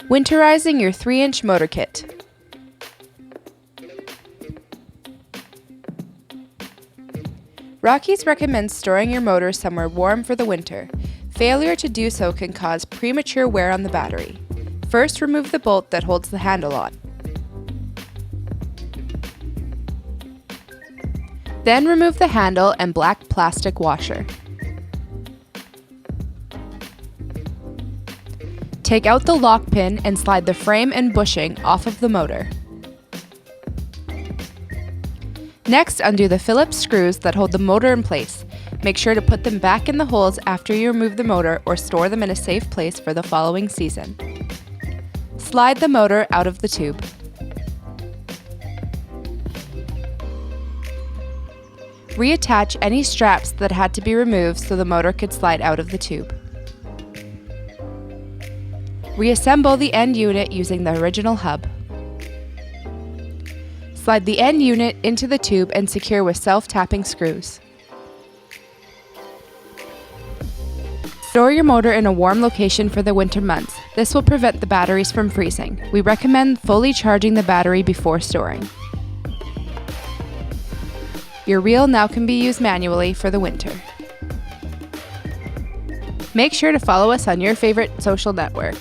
Winterizing your 3-inch motor kit. Rockies recommends storing your motor somewhere warm for the winter. Failure to do so can cause premature wear on the battery. First, remove the bolt that holds the handle on. Then remove the handle and black plastic washer. Take out the lock pin and slide the frame and bushing off of the motor. Next, undo the Phillips screws that hold the motor in place. Make sure to put them back in the holes after you remove the motor or store them in a safe place for the following season. Slide the motor out of the tube. Reattach any straps that had to be removed so the motor could slide out of the tube. Reassemble the end unit using the original hub. Slide the end unit into the tube and secure with self-tapping screws. Store your motor in a warm location for the winter months. This will prevent the batteries from freezing. We recommend fully charging the battery before storing. Your reel now can be used manually for the winter. Make sure to follow us on your favorite social network.